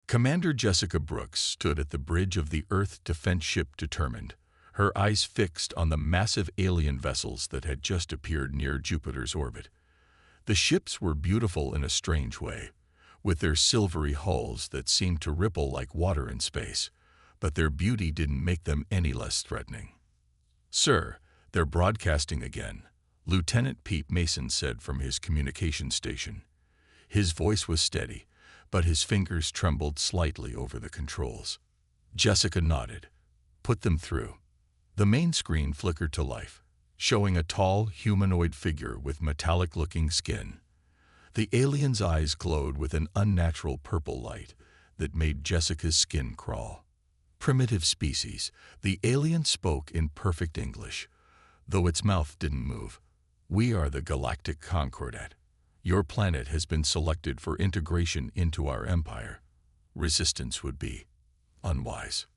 Commander Jessica Brooks stood at the bridge of the Earth defense ship determined, her eyes fixed on the massive alien vessels that had just appeared near Jupiter's orbit. The ships were beautiful in a strange way, with their silvery hulls that seemed to ripple like water in space, but their beauty didn't make them any less threatening. "Sir, they're broadcasting again," Lieutenant Pete Mason said from his communication station. His voice was steady, but his fingers trembled slightly over the controls. Jessica nodded. "Put them through." The main screen flickered to life, showing a tall, humanoid figure with metallic-looking skin. The alien's eyes glowed with an unnatural purple light that made Jessica's skin crawl. "Primitive species," the alien spoke in perfect English, though its mouth didn't move. "We are the Galactic Concordat. Your planet has been selected for integration into our empire. Resistance would be unwise."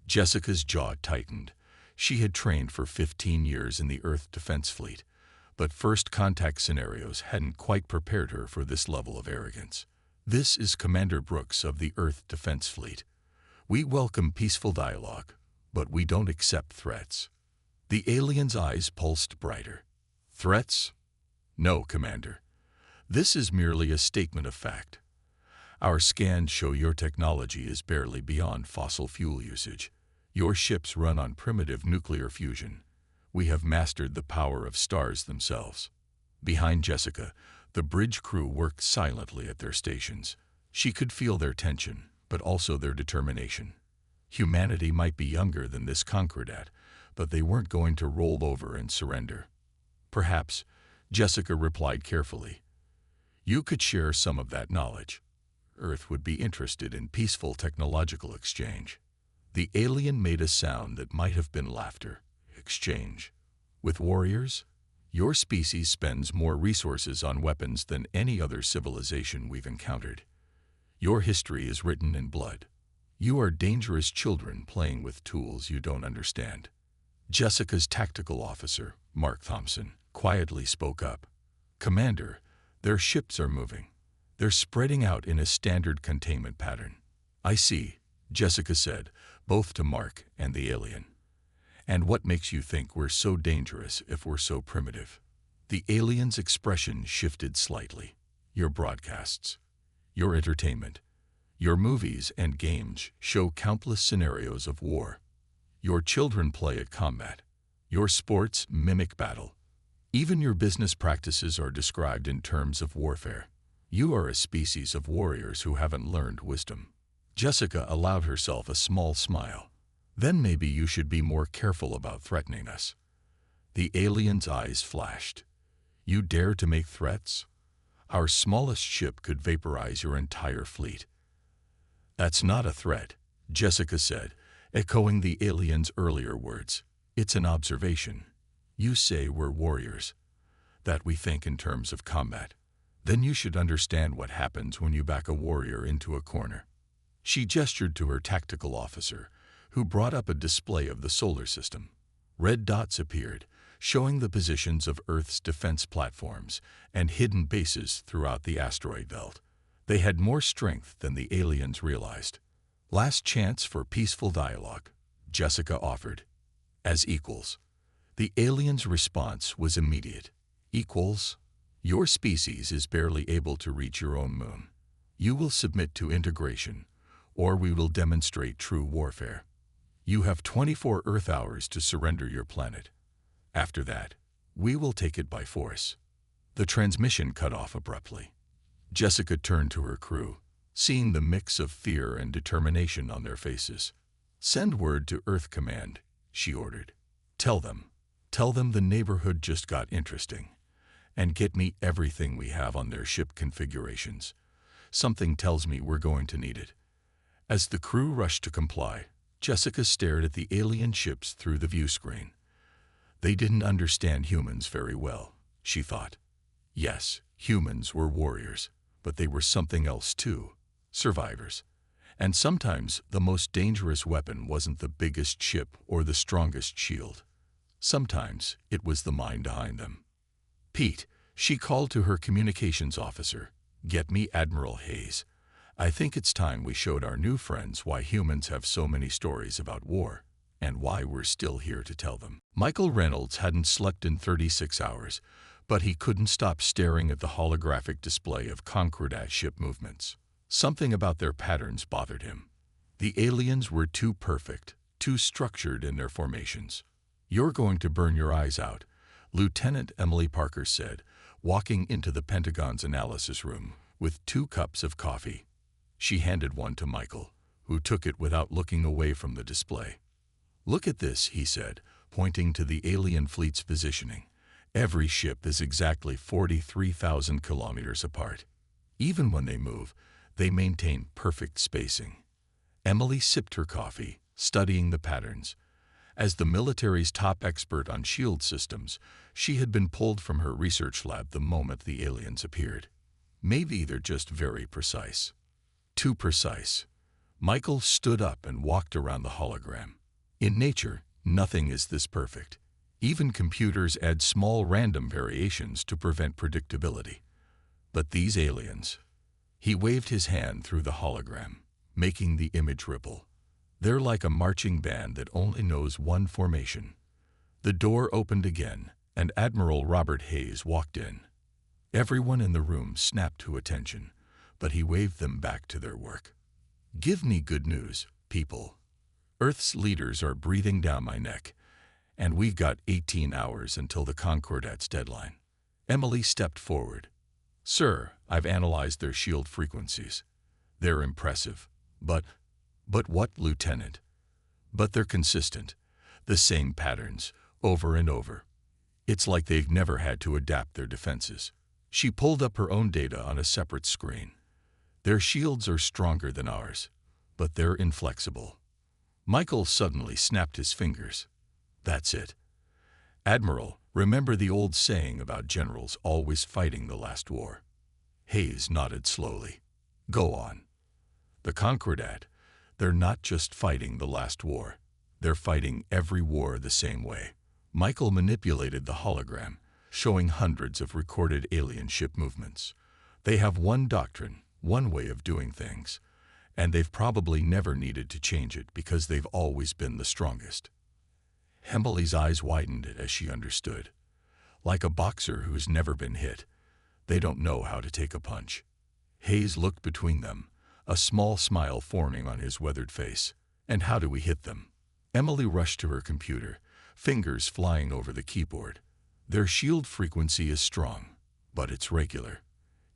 Jessica's jaw tightened. She had trained for 15 years in the Earth Defense Fleet, but first contact scenarios hadn't quite prepared her for this level of arrogance. "This is Commander Brooks of the Earth Defense Fleet. We welcome peaceful dialogue, but we don't accept threats." The alien's eyes pulsed brighter. "Threats? No, Commander. This is merely a statement of fact. Our scans show your technology is barely beyond fossil fuel usage. Your ships run on primitive nuclear fusion. We have mastered the power of stars themselves." Behind Jessica, the bridge crew worked silently at their stations. She could feel their tension, but also their determination. Humanity might be younger than this Concordat, but they weren't going to roll over and surrender. "Perhaps," Jessica replied carefully, "you could share some of that knowledge. Earth would be interested in peaceful technological exchange." The alien made a sound that might have been laughter. "Exchange? With warriors? Your species spends more resources on weapons than any other civilization we've encountered. Your history is written in blood. You are dangerous children playing with tools you don't understand." Jessica's tactical officer, Mark Thompson, quietly spoke up. "Commander, their ships are moving. They're spreading out in a standard containment pattern." "I see," Jessica said, both to Mark and the alien. "And what makes you think we're so dangerous if we're so primitive?" The alien's expression shifted slightly. "Your broadcasts, your entertainment, your movies and games show countless scenarios of war. Your children play at combat. Your sports mimic battle. Even your business practices are described in terms of warfare. You are a species of warriors who haven't learned wisdom." Jessica allowed herself a small smile. "Then maybe you should be more careful about threatening us." The alien's eyes flashed. "You dare to make threats? Our smallest ship could vaporize your entire fleet." "That's not a threat," Jessica said, echoing the alien's earlier words. "It's an observation. You say we're warriors, that we think in terms of combat. Then you should understand what happens when you back a warrior into a corner." She gestured to her tactical officer, who brought up a display of the solar system. Red dots appeared, showing the positions of Earth's defense platforms and hidden bases throughout the asteroid belt. They had more strength than the aliens realized. "Last chance for peaceful dialogue," Jessica offered. "As equals." The alien's response was immediate. "Equals? Your species is barely able to reach your own moon. You will submit to integration, or we will demonstrate true warfare. You have 24 Earth hours to surrender your planet. After that, we will take it by force." The transmission cut off abruptly. Jessica turned to her crew, seeing the mix of fear and determination on their faces. "Send word to Earth Command," she ordered. Tell them the neighborhood just got interesting. And get me everything we have on their ship configurations. Something tells me we're going to need it." As the crew rushed to comply, Jessica stared at the alien ships through the view screen. They didn't understand humans very well, she thought. Yes, humans were warriors, but they were something else too, survivors. And sometimes the most dangerous weapon wasn't the biggest ship or the strongest shield. Sometimes it was the mind behind them. "Pete," she called to her communications officer, "get me Admiral Hayes. I think it's time we showed our new friends why humans have so many stories about war, and why we're still here to tell them. Michael Reynolds hadn't slept in 36 hours, but he couldn't stop staring at the holographic display of Concordat ship movements. Something about their patterns bothered him. The aliens were too perfect, too structured in their formations. "You're going to burn your eyes out," Lieutenant Emily Parker said, walking into the Pentagon's analysis room with 2 cups of coffee. She handed one to Michael, who took it without looking away from the display. "Look at this," he said, pointing to the alien fleet's positioning. "Every ship is exactly 43,000 kilometers apart. Even when they move, they maintain perfect spacing." Emily sipped her coffee, studying the patterns. As the military's top expert on shield systems, she had been pulled from her research lab the moment the aliens appeared. Maybe they're just very precise. Too precise. Michael stood up and walked around the hologram. In nature, nothing is this perfect. Even computers add small random variations to prevent predictability. But these aliens... He waved his hand through the hologram, making the image ripple. "They're like a marching band that only knows one formation." The door opened again, and Admiral Robert Hayes walked in. Everyone in the room snapped to attention, but he waved them back to their work. "Give me good news, people. Earth's leaders are breathing down my neck, and we've got 18 hours until the Concordat's deadline." Emily stepped forward. "Sir, I've analyzed their shield frequencies. They're impressive. But what, Lieutenant?" "But they're consistent. The same patterns, over and over. It's like they've never had to adapt their defenses." She pulled up her own data on a separate screen. "Their shields are stronger than ours, but they're inflexible." Michael suddenly snapped his fingers. "That's it. Admiral, remember the old saying about generals always fighting the last war?" Hayes nodded slowly. "Go on." "The Concordat, they're not just fighting the last war. They're fighting every war the same way." Michael manipulated the hologram, showing hundreds of recorded alien ship movements. "They have one doctrine, one way of doing things, and they've probably never needed to change it because they've always been the strongest." Emily's eyes widened as she understood. Like a boxer who's never been hit, they don't know how to take a punch. Hayes looked between them, a small smile forming on his weathered face. "And how do we hit them?" Emily rushed to her computer, fingers flying over the keyboard. "Their shield frequency is strong, but it's regular.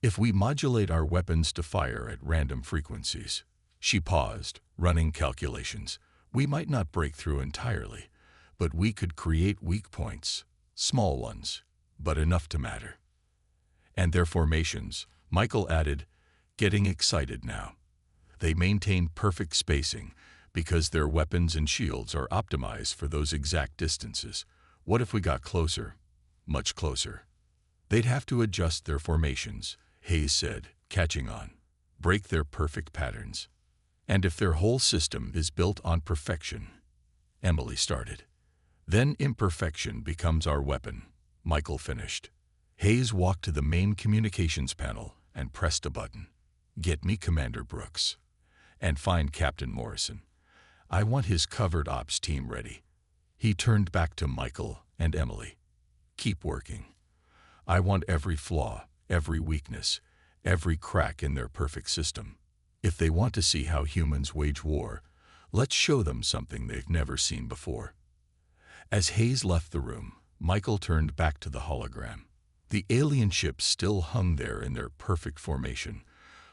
If we modulate our weapons to fire at random frequencies..." She paused, running calculations. "We might not break through entirely, but we could create weak points, small ones, but enough to matter." "And their formations," Michael added, getting excited now. "They maintain perfect spacing because their weapons and shields are optimized for those exact distances. What if we got closer, much closer?" "They'd have to adjust their formations," Hayes said, catching on. "Break their perfect patterns." "And if their whole system is built on perfection..." Emily started. "Then imperfection becomes our weapon," Michael finished. Hayes walked to the main communications panel and pressed a button. "Get me Commander Brooks. And find Captain Morrison. I want his covered ops team ready." He turned back to Michael and Emily. "Keep working. I want every flaw, every weakness, every crack in their perfect system. If they want to see how humans wage war, let's show them something they've never seen before." As Hayes left the room, Michael turned back to the hologram. The alien ships still hung there in their perfect formation,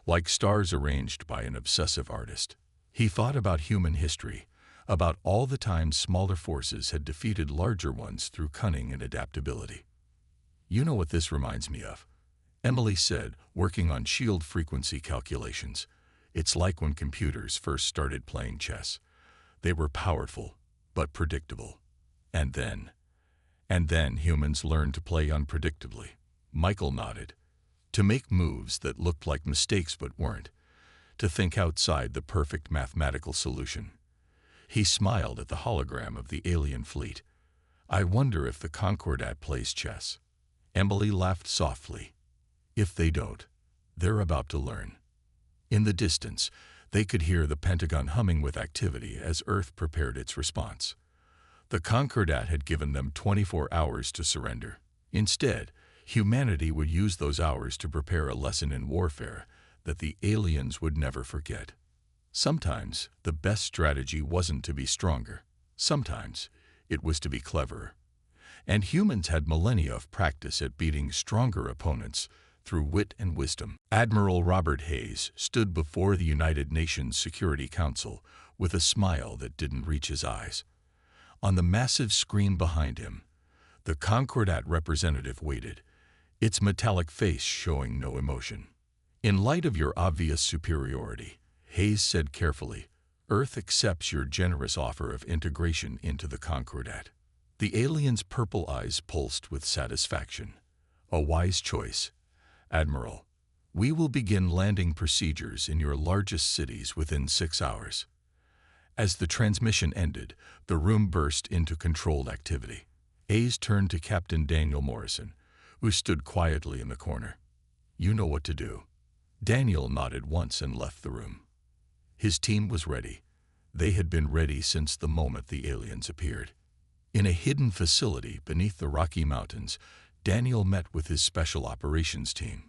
like stars arranged by an obsessive artist. He thought about human history, about all the times smaller forces had defeated larger ones through cunning and adaptability. "You know what this reminds me of?" Emily said, working on shield frequency calculations. "It's like when computers first started playing chess. They were powerful, but predictable. And then humans learned to play unpredictably." Michael nodded. "To make moves that looked like mistakes but weren't. To think outside the perfect mathematical solution." He smiled at the hologram of the alien fleet. "I wonder if the Concordat plays chess." Emily laughed softly. "If they don't, they're about to learn." In the distance, they could hear the Pentagon humming with activity as Earth prepared its response. The Concordat had given them 24 hours to surrender. Instead, humanity would use those hours to prepare a lesson in warfare that the aliens would never forget. Sometimes, the best strategy wasn't to be stronger. Sometimes, it was to be cleverer. And humans had millennia of practice at beating stronger opponents through wit and wisdom. Admiral Robert Hayes stood before the United Nations Security Council with a smile that didn't reach his eyes. On the massive screen behind him, the Concordat representative waited, its metallic face showing no emotion. In light of your obvious superiority, Hayes said carefully, Earth accepts your generous offer of integration into the Concordat. The alien's purple eyes pulsed with satisfaction. A wise choice, Admiral. We will begin landing procedures in your largest cities within 6 hours. As the transmission ended, the room burst into controlled activity. Hayes turned to Captain Daniel Morrison, who stood quietly in the corner. You know what to do. Daniel nodded once and left the room. His team was ready. They had been ready since the moment the aliens appeared. In a hidden facility beneath the Rocky Mountains, Daniel met with his special operations team.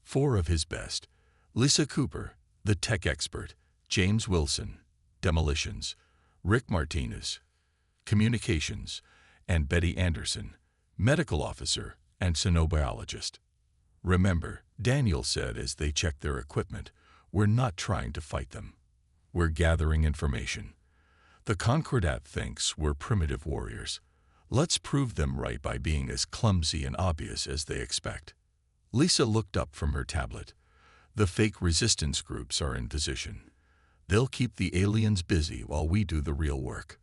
4 of his best: Lisa Cooper, the tech expert; James Wilson, demolitions; Rick Martinez, communications; and Betty Anderson, medical officer and xenobiologist. Remember, Daniel said as they checked their equipment, we're not trying to fight them. We're gathering information. The Concordat thinks we're primitive warriors. Let's prove them right by being as clumsy and obvious as they expect. Lisa looked up from her tablet. The fake resistance groups are in position. They'll keep the aliens busy while we do the real work.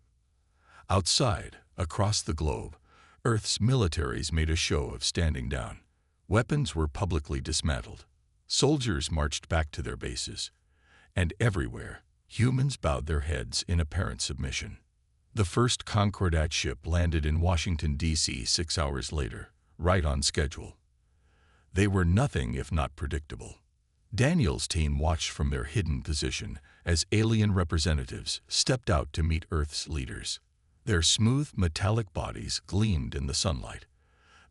Outside, across the globe, Earth's militaries made a show of standing down. Weapons were publicly dismantled. Soldiers marched back to their bases. And everywhere, humans bowed their heads in apparent submission. The first Concordat ship landed in Washington, D.C. 6 hours later, right on schedule. They were nothing if not predictable. Daniel's team watched from their hidden position as alien representatives stepped out to meet Earth's leaders. Their smooth, metallic bodies gleamed in the sunlight.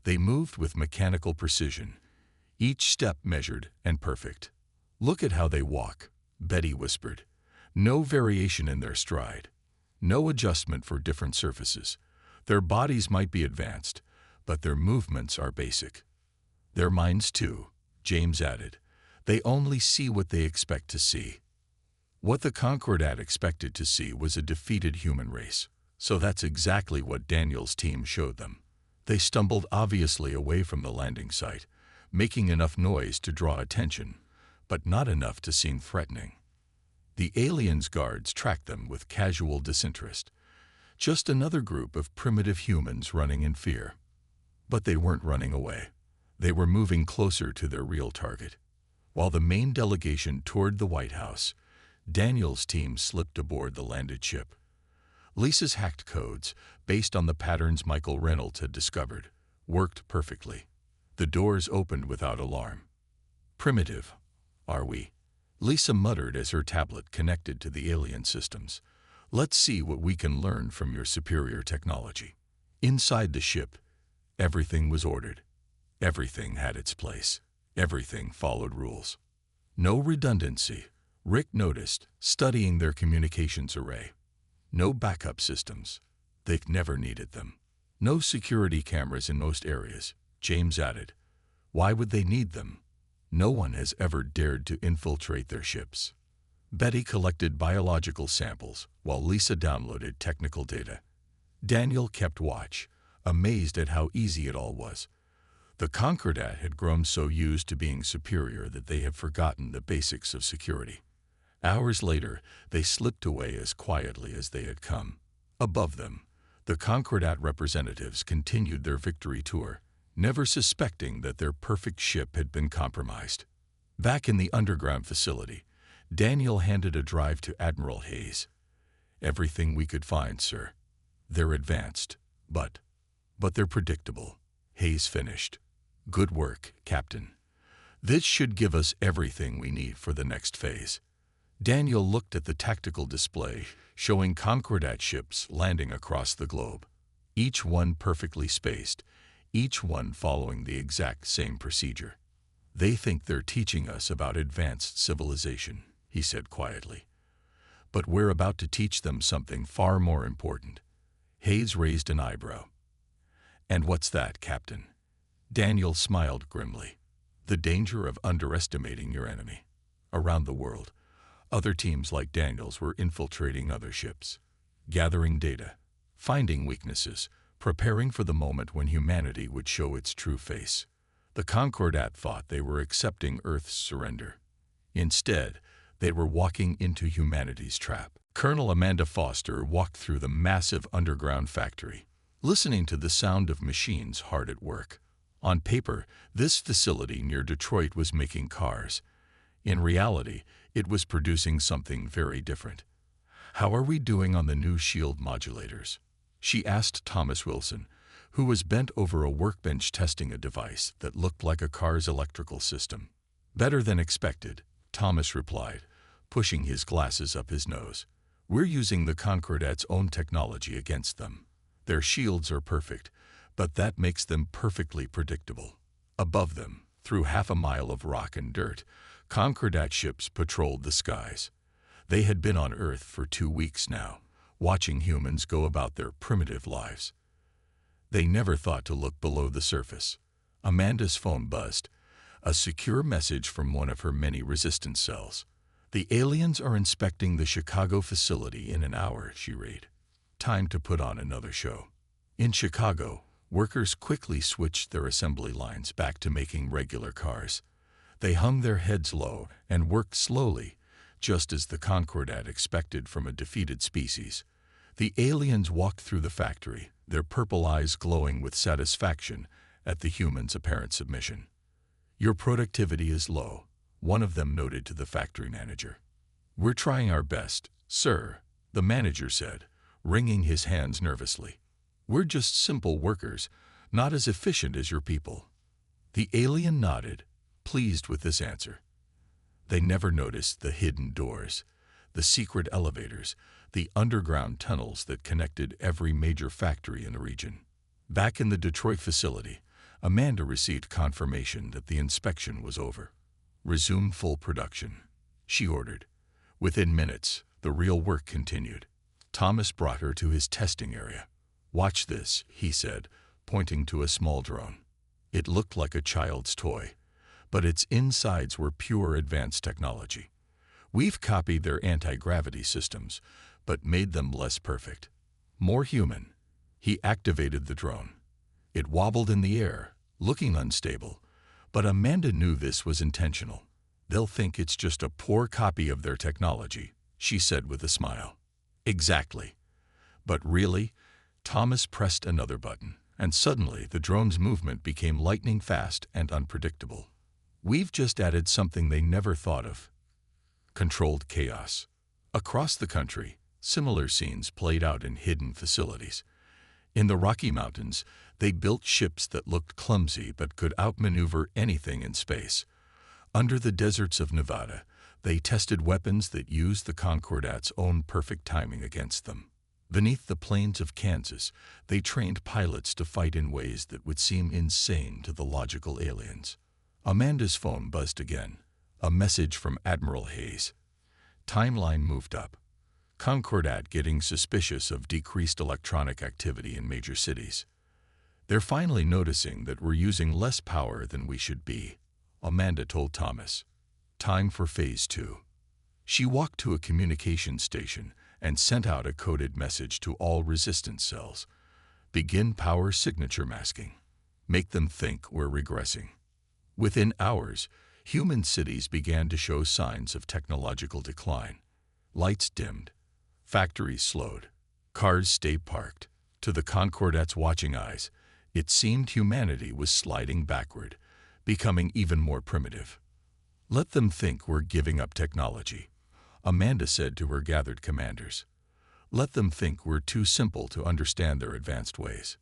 They moved with mechanical precision, each step measured and perfect. Look at how they walk, Betty whispered. No variation in their stride. No adjustment for different surfaces. Their bodies might be advanced, but their movements are basic. Their minds too, James added. They only see what they expect to see. What the Concordat expected to see was a defeated human race. So that's exactly what Daniel's team showed them. They stumbled obviously away from the landing site, making enough noise to draw attention, but not enough to seem threatening. The aliens' guards tracked them with casual disinterest. Just another group of primitive humans running in fear. But they weren't running away. They were moving closer to their real target. While the main delegation toured the White House, Daniel's team slipped aboard the landed ship. Lisa's hacked codes, based on the patterns Michael Reynolds had discovered, worked perfectly. The doors opened without alarm. Primitive, are we? Lisa muttered as her tablet connected to the alien systems. Let's see what we can learn from your superior technology. Inside the ship, everything was ordered. Everything had its place. Everything followed rules. No redundancy, Rick noticed, studying their communications array. No backup systems. They've never needed them. No security cameras in most areas, James added. Why would they need them? No one has ever dared to infiltrate their ships. Betty collected biological samples while Lisa downloaded technical data. Daniel kept watch, amazed at how easy it all was. The Concordat had grown so used to being superior that they had forgotten the basics of security. Hours later, they slipped away as quietly as they had come. Above them, the Concordat representatives continued their victory tour, never suspecting that their perfect ship had been compromised. Back in the underground facility, Daniel handed a drive to Admiral Hayes. Everything we could find, sir. They're advanced, but they're predictable. Hayes finished. Good work, Captain. This should give us everything we need for the next phase. Daniel looked at the tactical display, showing Concordat ships landing across the globe, each one perfectly spaced, each one following the exact same procedure. They think they're teaching us about advanced civilization, he said quietly. But we're about to teach them something far more important. Hayes raised an eyebrow. And what's that, Captain? Daniel smiled grimly. The danger of underestimating your enemy. Around the world, other teams like Daniel's were infiltrating other ships, gathering data, finding weaknesses, preparing for the moment when humanity would show its true face. The Concordat thought they were accepting Earth's surrender. Instead, they were walking into humanity's trap. Colonel Amanda Foster walked through the massive underground factory, listening to the sound of machines hard at work. On paper, this facility near Detroit was making cars. In reality, it was producing something very different. "How are we doing on the new shield modulators?" she asked Thomas Wilson, who was bent over a workbench testing a device that looked like a car's electrical system. "Better than expected," Thomas replied, pushing his glasses up his nose. "We're using the Concordat's own technology against them. Their shields are perfect, but that makes them perfectly predictable. Above them, through half a mile of rock and dirt, Concordat ships patrolled the skies. They had been on Earth for 2 weeks now, watching humans go about their primitive lives. They never thought to look below the surface." Amanda's phone buzzed, a secure message from one of her many resistance cells. "The aliens are inspecting the Chicago facility in an hour," she read. "Time to put on another show." In Chicago, workers quickly switched their assembly lines back to making regular cars. They hung their heads low and worked slowly, just as the Concordat expected from a defeated species. The aliens walked through the factory, their purple eyes glowing with satisfaction at the humans' apparent submission. "Your productivity is low," one of them noted to the factory manager. "We're trying our best, sir," the manager said, wringing his hands nervously. "We're just simple workers, not as efficient as your people." The alien nodded, pleased with this answer. They never noticed the hidden doors, the secret elevators, the underground tunnels that connected every major factory in the region. Back in the Detroit facility, Amanda received confirmation that the inspection was over. "Resume full production," she ordered. Within minutes, the real work continued. Thomas brought her to his testing area. "Watch this," he said, pointing to a small drone. It looked like a child's toy, but its insides were pure advanced technology. "We've copied their anti-gravity systems, but made them less perfect. More human." He activated the drone. It wobbled in the air, looking unstable, but Amanda knew this was intentional. "They'll think it's just a poor copy of their technology," she said with a smile. "Exactly. But really?" Thomas pressed another button, and suddenly the drone's movement became lightning fast and unpredictable. "We've just added something they never thought of: controlled chaos." Across the country, similar scenes played out in hidden facilities. In the Rocky Mountains, they built ships that looked clumsy but could outmaneuver anything in space. Under the deserts of Nevada, they tested weapons that used the Concordat's own perfect timing against them. Beneath the plains of Kansas, they trained pilots to fight in ways that would seem insane to the logical aliens. Amanda's phone buzzed again, a message from Admiral Hayes. Timeline moved up. Concordat getting suspicious of decreased electronic activity in major cities. "They're finally noticing that we're using less power than we should be," Amanda told Thomas. "Time for Phase 2. She walked to a communication station and sent out a coded message to all resistance cells. "Begin power signature masking. Make them think we're regressing." Within hours, human cities began to show signs of technological decline. Lights dimmed. Factories slowed. Cars stayed parked. To the Concordat's watching eyes, it seemed humanity was sliding backward, becoming even more primitive. "Let them think we're giving up technology," Amanda said to her gathered commanders. "Let them think we're too simple to understand their advanced ways."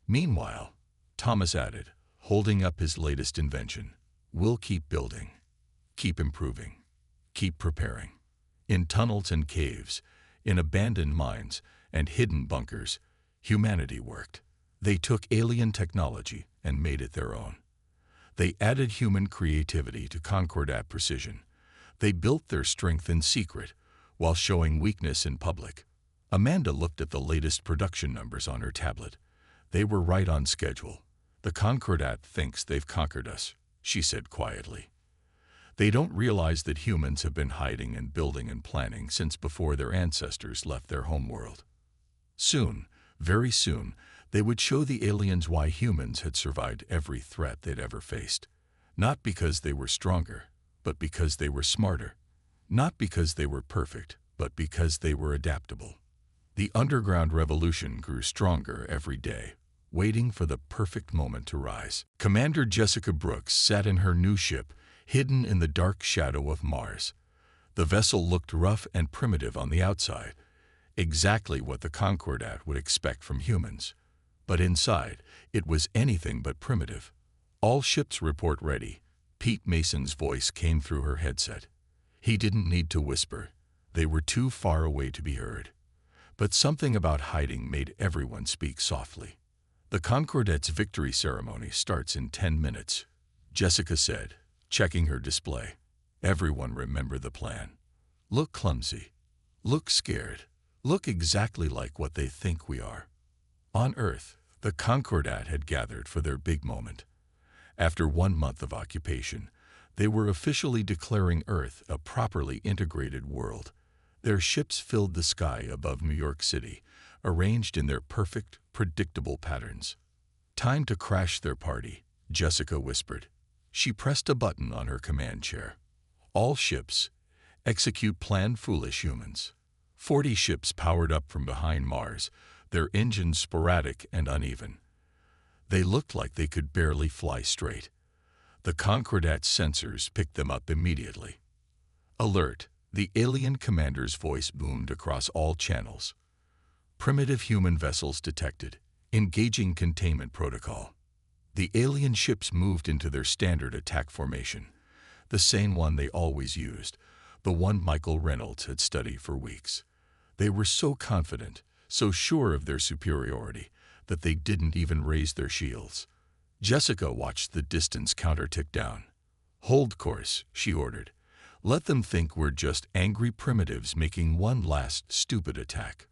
Meanwhile, Thomas added, holding up his latest invention, We'll keep building, keep improving, keep preparing. In tunnels and caves, in abandoned mines and hidden bunkers, humanity worked. They took alien technology and made it their own. They added human creativity to Concordat precision. They built their strength in secret while showing weakness in public. Amanda looked at the latest production numbers on her tablet. They were right on schedule. The Concordat thinks they've conquered us, she said quietly. They don't realize that humans have been hiding and building and planning since before their ancestors left their homeworld. Soon, very soon, they would show the aliens why humans had survived every threat they'd ever faced. Not because they were stronger, but because they were smarter. Not because they were perfect, but because they were adaptable. The underground revolution grew stronger every day, waiting for the perfect moment to rise. Commander Jessica Brooks sat in her new ship, hidden in the dark shadow of Mars. The vessel looked rough and primitive on the outside, exactly what the Concordat would expect from humans. But inside, it was anything but primitive. All ships report ready. Pete Mason's voice came through her headset. He didn't need to whisper. They were too far away to be heard. But something about hiding made everyone speak softly. The Concordat's victory ceremony starts in 10 minutes, Jessica said, checking her display. Everyone remember the plan. Look clumsy. Look scared. Look exactly like what they think we are. On Earth, the Concordat had gathered for their big moment. After 1 month of occupation, they were officially declaring Earth a properly integrated world. Their ships filled the sky above New York City, arranged in their perfect, predictable patterns. Time to crash their party, Jessica whispered. She pressed a button on her command chair. All ships, execute plan foolish humans. 40 ships powered up from behind Mars, their engines sporadic and uneven. They looked like they could barely fly straight. The Concordat's sensors picked them up immediately. Alert, the alien commander's voice boomed across all channels. Primitive human vessels detected, engaging containment protocol. The alien ships moved into their standard attack formation, the same one they always used, the one Michael Reynolds had studied for weeks. They were so confident, so sure of their superiority, that they didn't even raise their shields. Jessica watched the distance counter tick down. Hold course, she ordered. Let them think we're just angry primitives making one last stupid attack.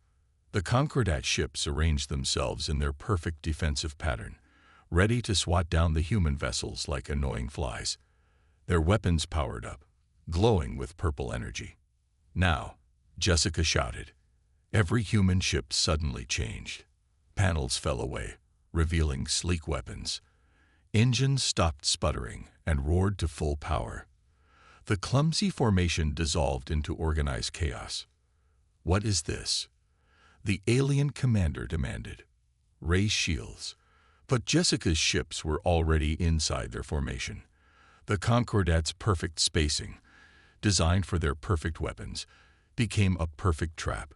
The Concordat ships arranged themselves in their perfect defensive pattern, ready to swat down the human vessels like annoying flies. Their weapons powered up, glowing with purple energy. Now, Jessica shouted. Every human ship suddenly changed. Panels fell away, revealing sleek weapons. Engines stopped sputtering and roared to full power. The clumsy formation dissolved into organized chaos. What is this? The alien commander demanded. Raise shields. But Jessica's ships were already inside their formation. The Concordat's perfect spacing, designed for their perfect weapons, became a perfect trap.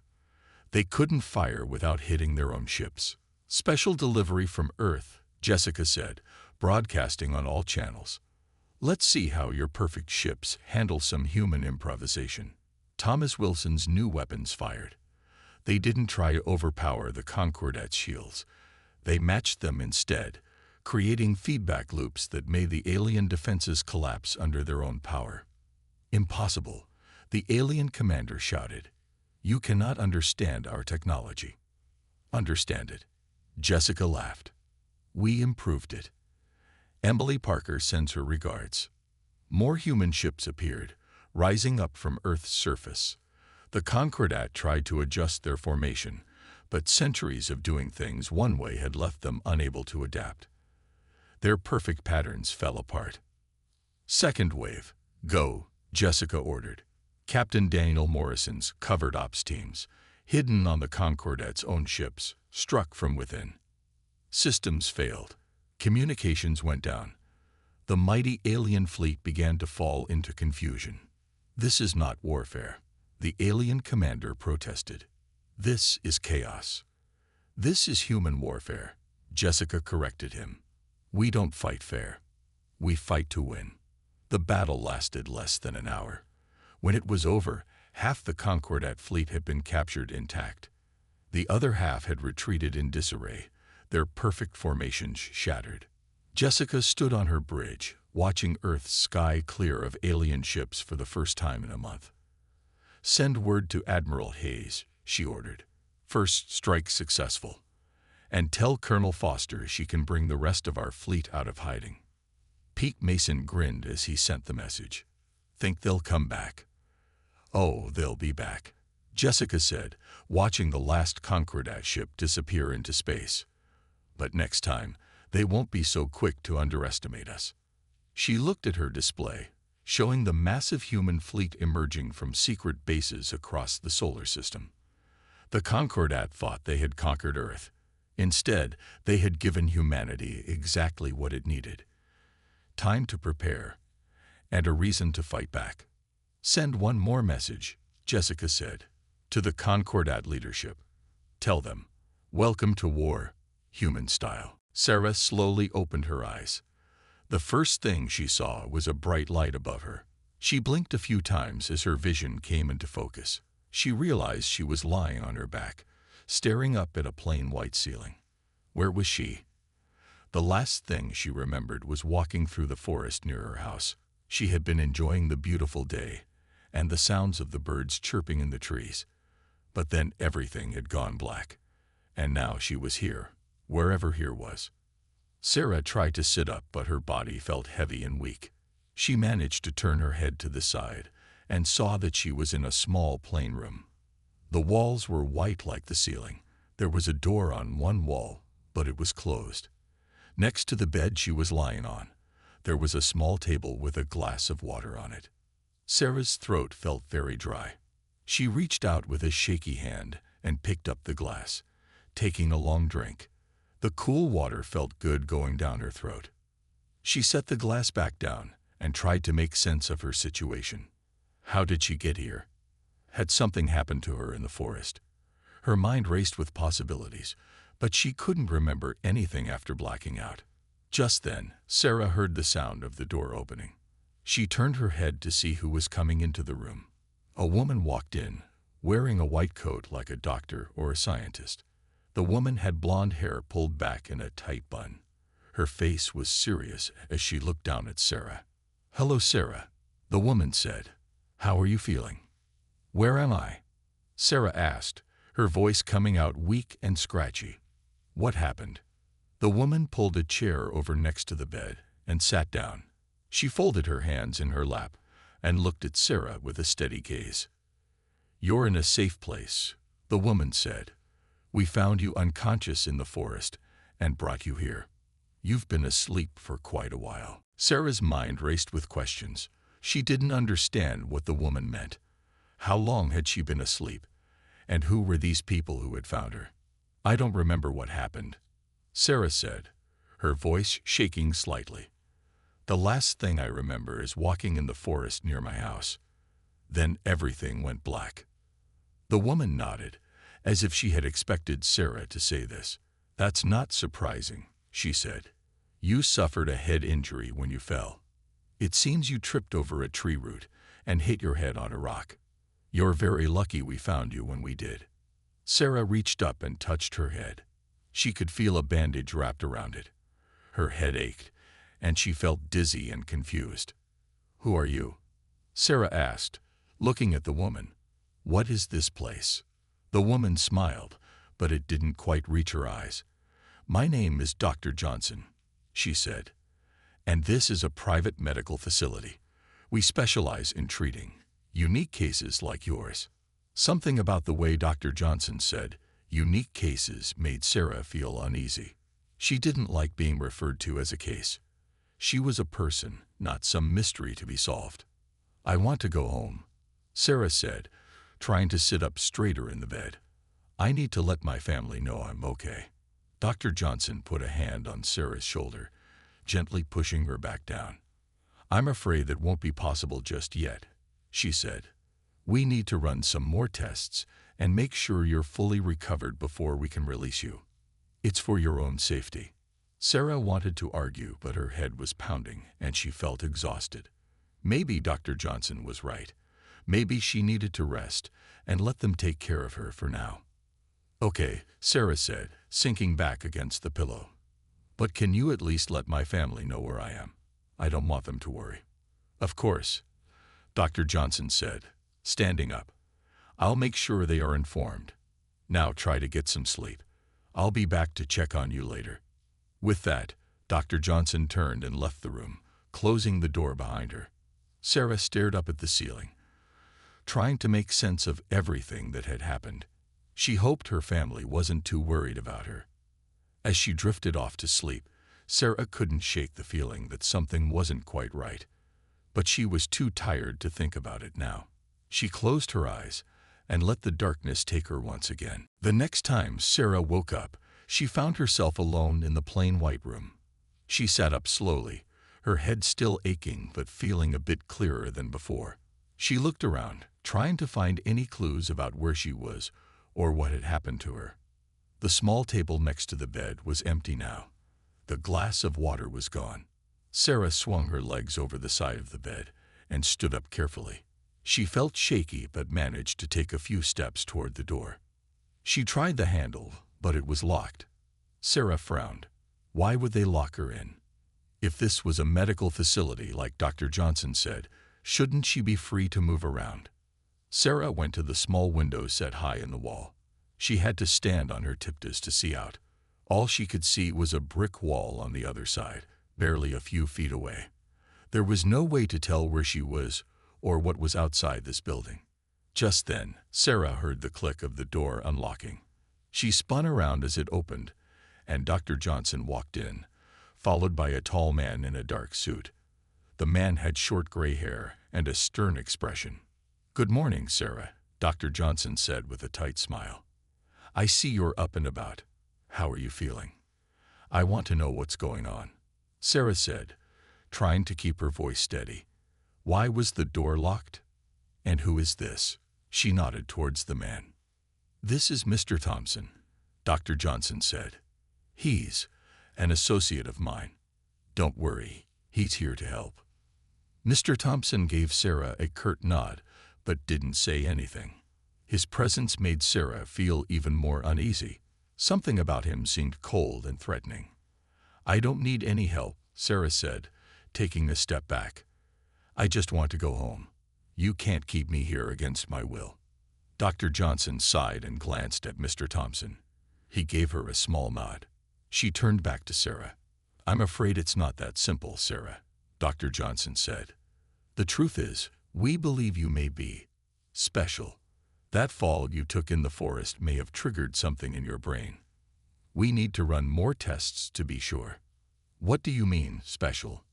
They couldn't fire without hitting their own ships. Special delivery from Earth, Jessica said, broadcasting on all channels. Let's see how your perfect ships handle some human improvisation. Thomas Wilson's new weapons fired. They didn't try to overpower the Concordat's shields. They matched them instead, creating feedback loops that made the alien defenses collapse under their own power. Impossible, the alien commander shouted. You cannot understand our technology. Understand it. Jessica laughed. We improved it. Emily Parker sends her regards. More human ships appeared, rising up from Earth's surface. The Concordat tried to adjust their formation, but centuries of doing things one way had left them unable to adapt. Their perfect patterns fell apart. Second wave, go, Jessica ordered. Captain Daniel Morrison's covered ops teams, hidden on the Concordat's own ships, struck from within. Systems failed. Communications went down. The mighty alien fleet began to fall into confusion. This is not warfare, the alien commander protested. This is chaos. This is human warfare, Jessica corrected him. We don't fight fair. We fight to win. The battle lasted less than an hour. When it was over, half the Concordat fleet had been captured intact. The other half had retreated in disarray, their perfect formations shattered. Jessica stood on her bridge, watching Earth's sky clear of alien ships for the first time in a month. "Send word to Admiral Hayes," she ordered. "First strike successful. And tell Colonel Foster she can bring the rest of our fleet out of hiding." Pete Mason grinned as he sent the message. "Think they'll come back?" "Oh, they'll be back," Jessica said, watching the last Concordat ship disappear into space. "But next time, they won't be so quick to underestimate us." She looked at her display, showing the massive human fleet emerging from secret bases across the solar system. The Concordat thought they had conquered Earth. Instead, they had given humanity exactly what it needed: time to prepare, and a reason to fight back. "Send one more message," Jessica said, "to the Concordat leadership. Tell them, welcome to war, human style." Sarah slowly opened her eyes. The first thing she saw was a bright light above her. She blinked a few times as her vision came into focus. She realized she was lying on her back, staring up at a plain white ceiling. Where was she? The last thing she remembered was walking through the forest near her house. She had been enjoying the beautiful day and the sounds of the birds chirping in the trees. But then everything had gone black, and now she was here, wherever here was. Sarah tried to sit up, but her body felt heavy and weak. She managed to turn her head to the side and saw that she was in a small plain room. The walls were white like the ceiling. There was a door on one wall, but it was closed. Next to the bed she was lying on, there was a small table with a glass of water on it. Sarah's throat felt very dry. She reached out with a shaky hand and picked up the glass, taking a long drink. The cool water felt good going down her throat. She set the glass back down and tried to make sense of her situation. How did she get here? Had something happened to her in the forest? Her mind raced with possibilities, but she couldn't remember anything after blacking out. Just then, Sarah heard the sound of the door opening. She turned her head to see who was coming into the room. A woman walked in, wearing a white coat like a doctor or a scientist. The woman had blonde hair pulled back in a tight bun. Her face was serious as she looked down at Sarah. "Hello, Sarah," the woman said. "How are you feeling?" "Where am I?" Sarah asked, her voice coming out weak and scratchy. "What happened?" The woman pulled a chair over next to the bed and sat down. She folded her hands in her lap and looked at Sarah with a steady gaze. "You're in a safe place," the woman said. "We found you unconscious in the forest and brought you here. You've been asleep for quite a while." Sarah's mind raced with questions. She didn't understand what the woman meant. How long had she been asleep? And who were these people who had found her? "I don't remember what happened," Sarah said, her voice shaking slightly. "The last thing I remember is walking in the forest near my house. Then everything went black." The woman nodded, as if she had expected Sarah to say this. "That's not surprising," she said. "You suffered a head injury when you fell. It seems you tripped over a tree root and hit your head on a rock. You're very lucky we found you when we did." Sarah reached up and touched her head. She could feel a bandage wrapped around it. Her head ached, and she felt dizzy and confused. "Who are you?" Sarah asked, looking at the woman. "What is this place?" The woman smiled, but it didn't quite reach her eyes. "My name is Dr. Johnson," she said, "and this is a private medical facility. We specialize in treating unique cases like yours." Something about the way Dr. Johnson said unique cases made Sarah feel uneasy. She didn't like being referred to as a case. She was a person, not some mystery to be solved. "I want to go home," Sarah said, trying to sit up straighter in the bed. "I need to let my family know I'm okay." Dr. Johnson put a hand on Sarah's shoulder, gently pushing her back down. "I'm afraid that won't be possible just yet," she said. "We need to run some more tests and make sure you're fully recovered before we can release you. It's for your own safety." Sarah wanted to argue, but her head was pounding and she felt exhausted. Maybe Dr. Johnson was right. Maybe she needed to rest and let them take care of her for now. Okay, Sarah said, sinking back against the pillow. But can you at least let my family know where I am? I don't want them to worry. Of course, Dr. Johnson said, standing up. I'll make sure they are informed. Now try to get some sleep. I'll be back to check on you later. With that, Dr. Johnson turned and left the room, closing the door behind her. Sarah stared up at the ceiling, trying to make sense of everything that had happened. She hoped her family wasn't too worried about her. As she drifted off to sleep, Sarah couldn't shake the feeling that something wasn't quite right. But she was too tired to think about it now. She closed her eyes and let the darkness take her once again. The next time Sarah woke up, she found herself alone in the plain white room. She sat up slowly, her head still aching but feeling a bit clearer than before. She looked around, trying to find any clues about where she was or what had happened to her. The small table next to the bed was empty now. The glass of water was gone. Sarah swung her legs over the side of the bed and stood up carefully. She felt shaky but managed to take a few steps toward the door. She tried the handle, but it was locked. Sarah frowned. Why would they lock her in? If this was a medical facility like Dr. Johnson said, shouldn't she be free to move around? Sarah went to the small window set high in the wall. She had to stand on her tiptoes to see out. All she could see was a brick wall on the other side, barely a few feet away. There was no way to tell where she was or what was outside this building. Just then, Sarah heard the click of the door unlocking. She spun around as it opened, and Dr. Johnson walked in, followed by a tall man in a dark suit. The man had short gray hair and a stern expression. "Good morning, Sarah," Dr. Johnson said with a tight smile. "I see you're up and about. How are you feeling?" "I want to know what's going on," Sarah said, trying to keep her voice steady. "Why was the door locked? And who is this?" She nodded towards the man. "This is Mr. Thompson," Dr. Johnson said. "He's an associate of mine. Don't worry, he's here to help." Mr. Thompson gave Sarah a curt nod, but didn't say anything. His presence made Sarah feel even more uneasy. Something about him seemed cold and threatening. "I don't need any help," Sarah said, taking a step back. "I just want to go home. You can't keep me here against my will." Dr. Johnson sighed and glanced at Mr. Thompson. He gave her a small nod. She turned back to Sarah. "I'm afraid it's not that simple, Sarah," Dr. Johnson said. "The truth is, we believe you may be special. That fall you took in the forest may have triggered something in your brain. We need to run more tests to be sure." "What do you mean, special?"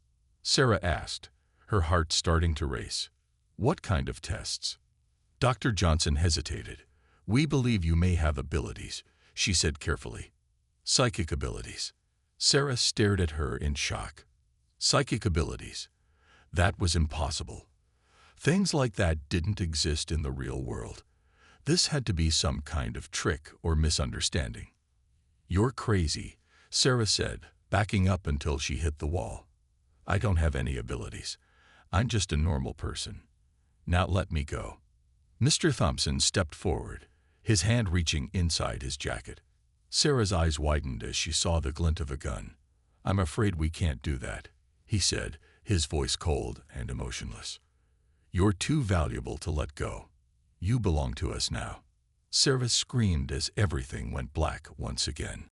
Sarah asked, her heart starting to race. "What kind of tests?" Dr. Johnson hesitated. "We believe you may have abilities," she said carefully. "Psychic abilities." Sarah stared at her in shock. Psychic abilities. That was impossible. Things like that didn't exist in the real world. This had to be some kind of trick or misunderstanding. "You're crazy," Sarah said, backing up until she hit the wall. "I don't have any abilities. I'm just a normal person. Now let me go." Mr. Thompson stepped forward, his hand reaching inside his jacket. Sarah's eyes widened as she saw the glint of a gun. "I'm afraid we can't do that," he said, his voice cold and emotionless. "You're too valuable to let go. You belong to us now." Sarah screamed as everything went black once again.